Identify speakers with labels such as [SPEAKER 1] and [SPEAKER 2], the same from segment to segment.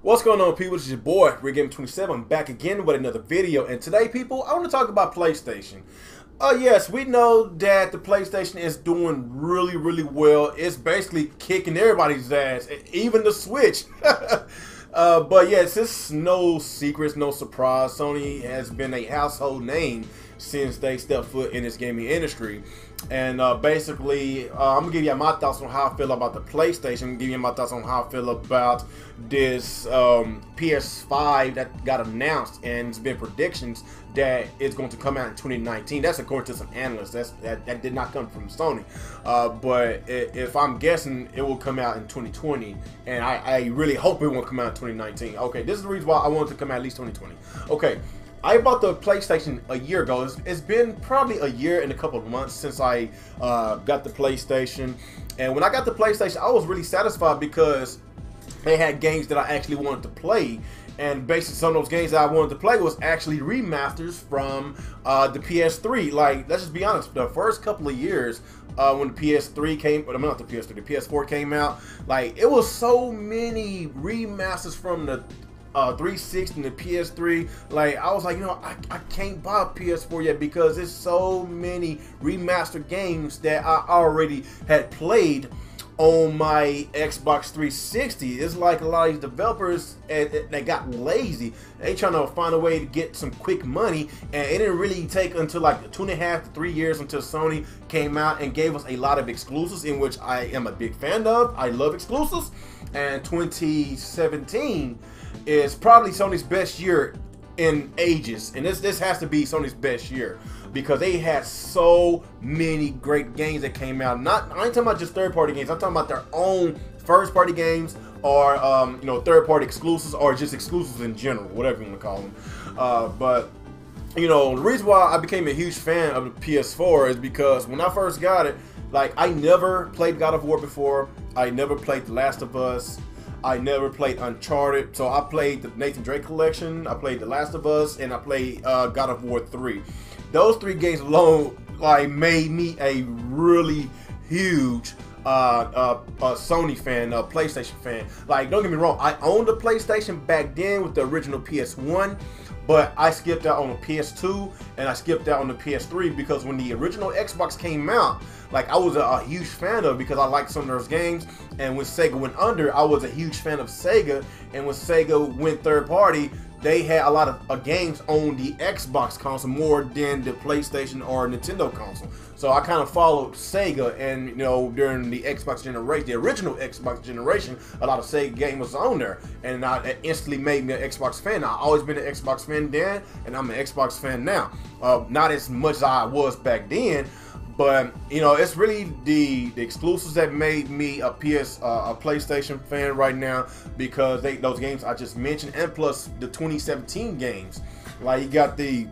[SPEAKER 1] What's going on, people? This is your boy, RigGame27. I'm back again with another video, and today, people, I want to talk about PlayStation. Yes, we know that the PlayStation is doing really well. It's basically kicking everybody's ass, even the Switch. But yes, it's no secrets, no surprise. Sony has been a household name since they stepped foot in this gaming industry. And basically, I'm going to give you my thoughts on how I feel about the PlayStation, give you my thoughts on how I feel about this PS5 that got announced, and it's been predictions that it's going to come out in 2019. That's according to some analysts. That did not come from Sony. But if I'm guessing, it will come out in 2020, and I really hope it won't come out in 2019. Okay, this is the reason why I want it to come out at least 2020. Okay. I bought the PlayStation a year ago. It's been probably a year and a couple of months since I got the PlayStation. And when I got the PlayStation, I was really satisfied because they had games that I actually wanted to play. And basically, some of those games that I wanted to play was actually remasters from the PS3. Like, let's just be honest, the first couple of years when the PS3 came, but not the PS3, the PS4 came out, like, it was so many remasters from the 360 and the PS3. Like, I was like, you know, I can't buy a PS4 yet because there's so many remastered games that I already had played on my Xbox 360. It's like a lot of these developers, they got lazy. They trying to find a way to get some quick money, and it didn't really take until like 2.5 to 3 years until Sony came out and gave us a lot of exclusives, in which I am a big fan of. I love exclusives, and 2017 is probably Sony's best year in ages, and this has to be Sony's best year because they had so many great games that came out. I ain't talking about just third-party games. I'm talking about their own first-party games, or you know, third-party exclusives, or just exclusives in general, whatever you want to call them. But you know, the reason why I became a huge fan of the PS4 is because when I first got it, like, I never played God of War before. I never played The Last of Us. I never played Uncharted, so I played the Nathan Drake collection, I played The Last of Us, and I played God of War 3. Those 3 games alone, like, made me a really huge Sony fan, PlayStation fan. Like, don't get me wrong, I owned a PlayStation back then with the original PS1, but I skipped out on the PS2 and I skipped out on the PS3 because when the original Xbox came out, like, I was a huge fan of it because I liked some of those games. And when Sega went under, I was a huge fan of Sega. And when Sega went third party, they had a lot of games on the Xbox console more than the PlayStation or Nintendo console. So I kind of followed Sega, and you know, during the Xbox generation, the original Xbox generation, a lot of Sega games was on there, and it instantly made me an Xbox fan. I've always been an Xbox fan then, and I'm an Xbox fan now. Not as much as I was back then, but you know, it's really the exclusives that made me a PlayStation fan right now, because those games I just mentioned, and plus the 2017 games. Like, you got the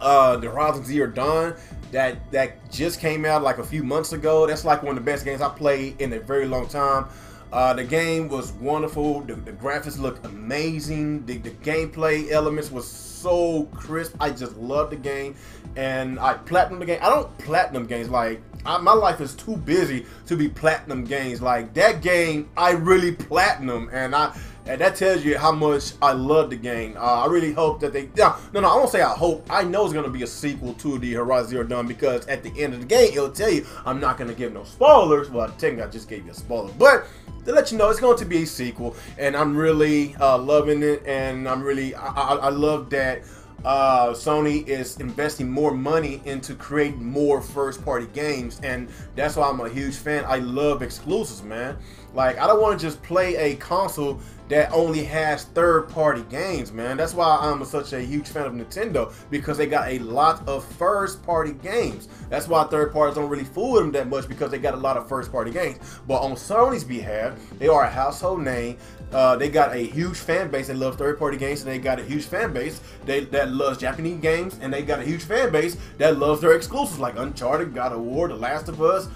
[SPEAKER 1] Horizon Zero Dawn that just came out like a few months ago. That's like one of the best games I played in a very long time. The game was wonderful. The graphics looked amazing. The gameplay elements was so crisp. I just loved the game, and I platinumed the game. I don't platinum games. Like, my life is too busy to be platinum games. Like, that game, I really platinum, and that tells you how much I love the game. I really hope that they... No, I won't say I hope. I know it's going to be a sequel to the Horizon Zero Dawn, because at the end of the game, it'll tell you. I'm not going to give no spoilers. Well, technically, I just gave you a spoiler. But to let you know, it's going to be a sequel, and I'm really loving it, and I love that Sony is investing more money into creating more first-party games, and that's why I'm a huge fan. I love exclusives, man. Like, I don't want to just play a console that only has third-party games, man. That's why I'm such a huge fan of Nintendo, because they got a lot of first-party games. That's why third parties don't really fool them that much, because they got a lot of first-party games. But on Sony's behalf, they are a household name. They got a huge fan base that loves third-party games, and they got a huge fan base that loves Japanese games, and they got a huge fan base that loves their exclusives like Uncharted, God of War, The Last of Us.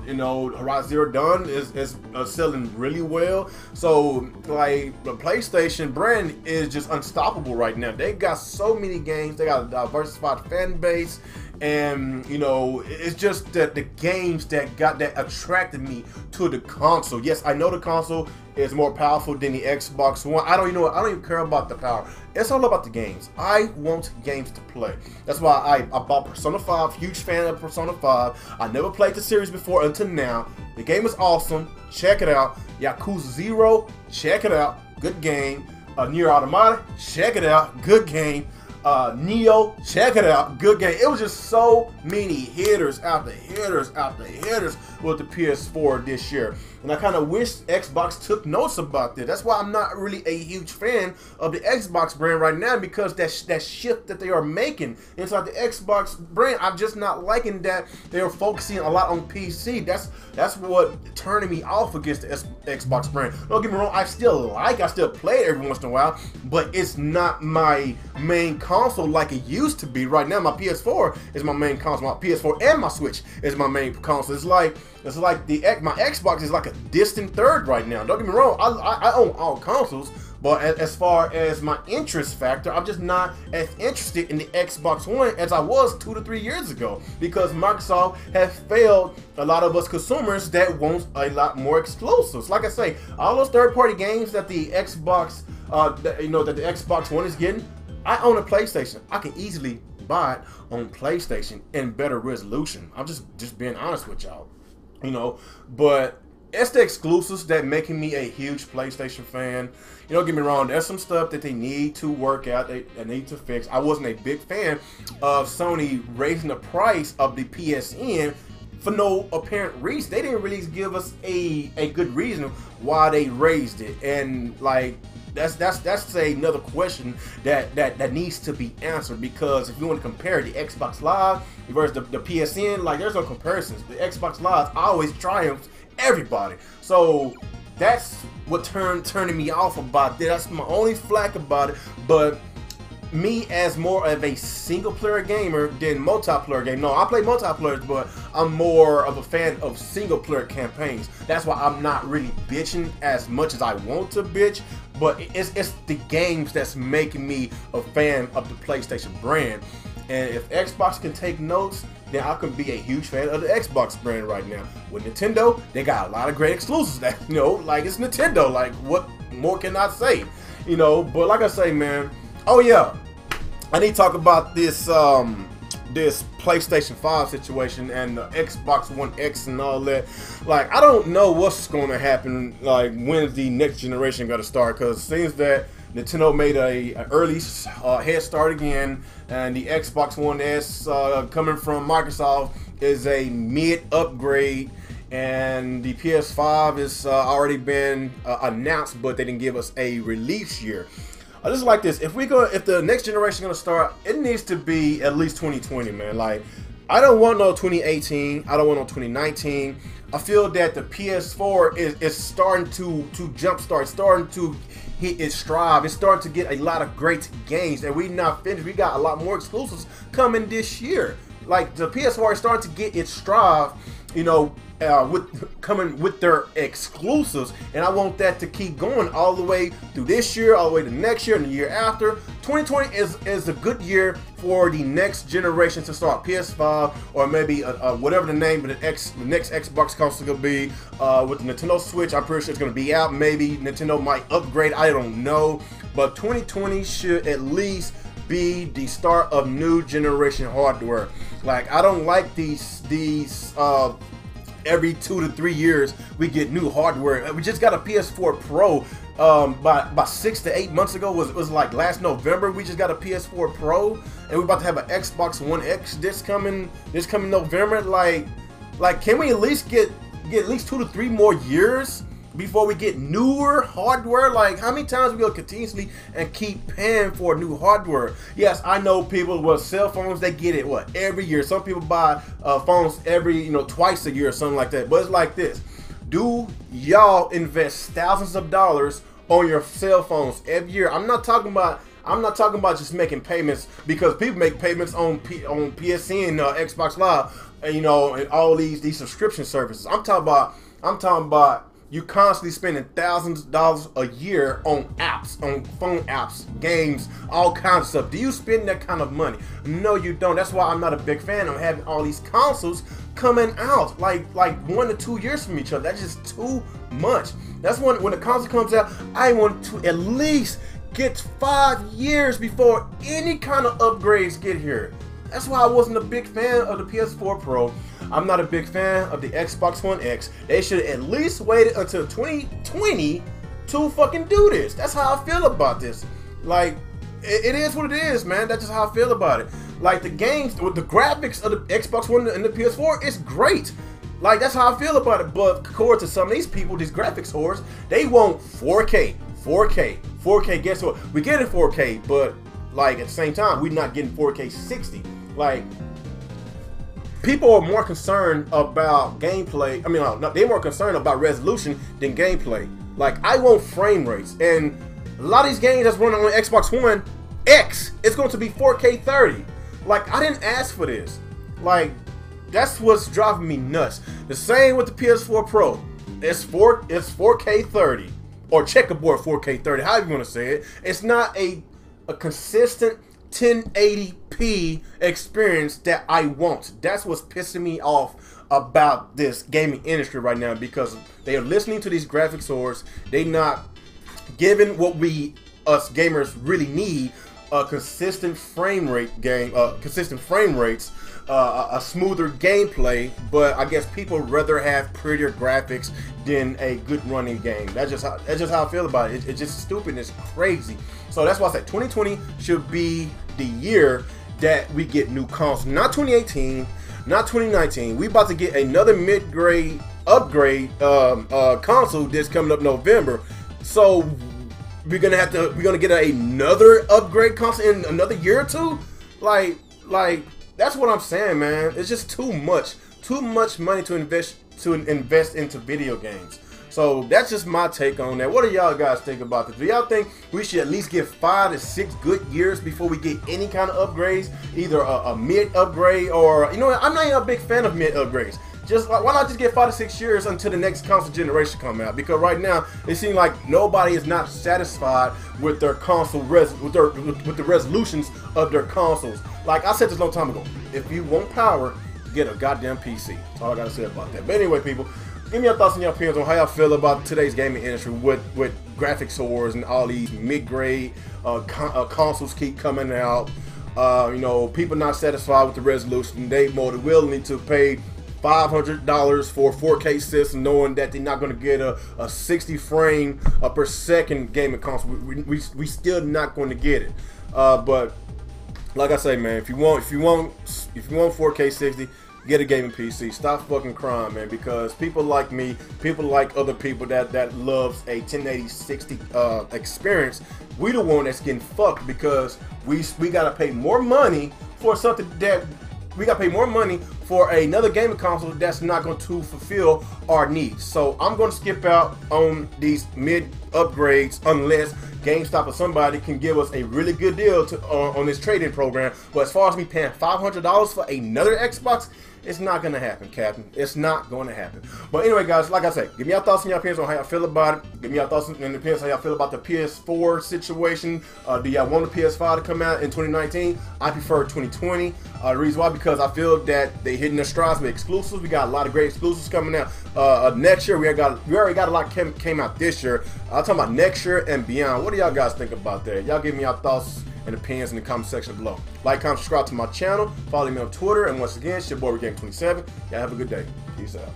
[SPEAKER 1] You know, Horizon Zero Dawn is selling really well. So, like, the PlayStation brand is just unstoppable right now. They got so many games. They got a diversified fan base, and you know, it's just that the games that attracted me to the console. Yes, I know the console is more powerful than the Xbox One. I don't even care about the power. It's all about the games. I want games to play. That's why I bought Persona 5. Huge fan of Persona 5. I never played the series before until now. The game is awesome. Check it out. Yakuza 0. Check it out. Good game. Nier Automata. Check it out. Good game. Neo, check it out, good game. It was just so many hitters after hitters after hitters with the PS4 this year, and I kind of wish Xbox took notes about this. That's why I'm not really a huge fan of the Xbox brand right now, because that shift that they are making inside the Xbox brand, I'm just not liking that they are focusing a lot on PC. That's what turning me off against the Xbox brand. Don't get me wrong, I still play it every once in a while, but it's not my main console like it used to be. Right now, my PS4 is my main console. My PS4 and my Switch is my main console. It's like my Xbox is like a distant third right now. Don't get me wrong, I own all consoles, but as far as my interest factor, I'm just not as interested in the Xbox One as I was 2 to 3 years ago, because Microsoft has failed a lot of us consumers that want a lot more exclusives. Like I say, all those third-party games that the Xbox, that the Xbox One is getting, I own a PlayStation. I can easily buy it on PlayStation in better resolution. I'm just being honest with y'all, you know. But it's the exclusives that making me a huge PlayStation fan. You don't get me wrong, there's some stuff that they need to work out, they need to fix. I wasn't a big fan of Sony raising the price of the PSN for no apparent reason. They didn't really give us a good reason why they raised it, and like, that's another question that needs to be answered, because if you want to compare the Xbox Live versus the PSN, like, there's no comparisons. The Xbox Live always triumphs everybody. So that's what turning me off about that. That's my only flack about it. But me, as more of a single player gamer than multiplayer game. No, I play multiplayer, but I'm more of a fan of single player campaigns. That's why I'm not really bitching as much as I want to bitch. But it's the games that's making me a fan of the PlayStation brand. And if Xbox can take notes, then I can be a huge fan of the Xbox brand right now. With Nintendo, they got a lot of great exclusives that, you know, like, it's Nintendo. Like, what more can I say? You know, but like I say, man, oh yeah, I need to talk about this this PlayStation 5 situation and the Xbox One X and all that. Like, I don't know what's going to happen, like, when's the next generation going to start, because it seems that Nintendo made an early head start again, and the Xbox One S coming from Microsoft is a mid upgrade, and the PS5 is already been announced, but they didn't give us a release year. I just like this. If the next generation is gonna start, it needs to be at least 2020, man. Like, I don't want no 2018. I don't want no 2019. I feel that the PS4 is starting to jumpstart, starting to hit its stride. It's starting to get a lot of great games, and we not finished. We got a lot more exclusives coming this year. Like, the PS4 is starting to get its stride, you know, coming with their exclusives, and I want that to keep going all the way through this year, all the way to next year and the year after. 2020 is a good year for the next generation to start. PS5, or maybe whatever the name of the next Xbox console will be. With the Nintendo Switch, I'm pretty sure it's going to be out. Maybe Nintendo might upgrade, I don't know, but 2020 should at least be the start of new generation hardware. Like, I don't like these every 2 to 3 years we get new hardware. We just got a PS4 Pro by 6 to 8 months ago. It was like last November we just got a PS4 Pro, and we're about to have an Xbox One X this coming November. Like can we at least get at least 2 to 3 more years before we get newer hardware? Like, how many times we gonna continuously and keep paying for new hardware? Yes, I know people with cell phones, they get it every year. Some people buy phones every twice a year or something like that. But it's like this: do y'all invest thousands of dollars on your cell phones every year? I'm not talking about just making payments, because people make payments on PSN, Xbox Live, and all these subscription services. I'm talking about you constantly spending thousands of dollars a year on apps, on phone apps, games, all kinds of stuff. Do you spend that kind of money? No, you don't. That's why I'm not a big fan of having all these consoles coming out like 1 to 2 years from each other. That's just too much. That's when the console comes out, I want to at least get 5 years before any kind of upgrades get here. That's why I wasn't a big fan of the PS4 Pro. I'm not a big fan of the Xbox One X. They should at least waited until 2020 to fucking do this. That's how I feel about this. Like, it is what it is, man. That's just how I feel about it. Like, the games, with the graphics of the Xbox One and the PS4, it's great. Like, that's how I feel about it. But according to some of these people, these graphics whores, they want 4K, 4K, 4K. Guess what? We get it 4K, but like at the same time, we're not getting 4K 60. Like, people are more concerned about gameplay. I mean, no, they're more concerned about resolution than gameplay. Like, I want frame rates, and a lot of these games that's running on Xbox One X, it's going to be 4K 30. Like, I didn't ask for this. Like, that's what's driving me nuts. The same with the PS4 Pro. It's 4K 30 or checkerboard 4K 30, however you want to say it. It's not a consistent 1080p experience that I want. That's what's pissing me off about this gaming industry right now, because they are listening to these graphics whores. They not giving what us gamers really need, a consistent frame rate game, consistent frame rates, a smoother gameplay. But I guess people rather have prettier graphics than a good running game. That's just how I feel about it. It's just stupid. It's crazy. So that's why I said 2020 should be the year that we get new consoles. Not 2018, not 2019. We about to get another mid-grade upgrade console that's coming up November. So we're gonna get another upgrade console in another year or two. Like that's what I'm saying, man. It's just too much money to invest into video games. So that's just my take on that. What do y'all guys think about this? Do y'all think we should at least get 5 to 6 good years before we get any kind of upgrades? Either a mid upgrade, or, you know what, I'm not even a big fan of mid upgrades. Just why not just get 5 to 6 years until the next console generation come out? Because right now it seems like nobody is not satisfied with their console with the resolutions of their consoles. Like I said this a long time ago, if you want power, get a goddamn PC. That's all I gotta say about that. But anyway, people, give me your thoughts and your opinions on how y'all feel about today's gaming industry with graphics wars and all these mid-grade consoles keep coming out. You know, people not satisfied with the resolution. They more than willing to pay $500 for a 4K system, knowing that they're not going to get a 60 frame per second gaming console. We still not going to get it. But like I say, man, if you want 4K 60, get a gaming PC. Stop fucking crying, man, because people like me, people like other people that loves a 1080 60 experience, we the one that's getting fucked, because we gotta pay more money for something that we gotta pay more money for another gaming console that's not going to fulfill our needs. So I'm going to skip out on these mid upgrades unless GameStop or somebody can give us a really good deal on this trade-in program. But as far as me paying $500 for another Xbox, it's not going to happen, Captain. It's not going to happen. But anyway, guys, like I said, give me your thoughts and your opinions on how y'all feel about it. Give me your thoughts and opinions on how y'all feel about the PS4 situation. Do y'all want the PS5 to come out in 2019? I prefer 2020. The reason why, because I feel that they hitting their strides with exclusives. We got a lot of great exclusives coming out next year. We already got a lot came out this year. I'm talking about next year and beyond. What do y'all guys think about that? Y'all give me your thoughts and opinions in the comment section below. Like, comment, subscribe to my channel. Follow me on Twitter. And once again, it's your boy JDauntless. Y'all have a good day. Peace out.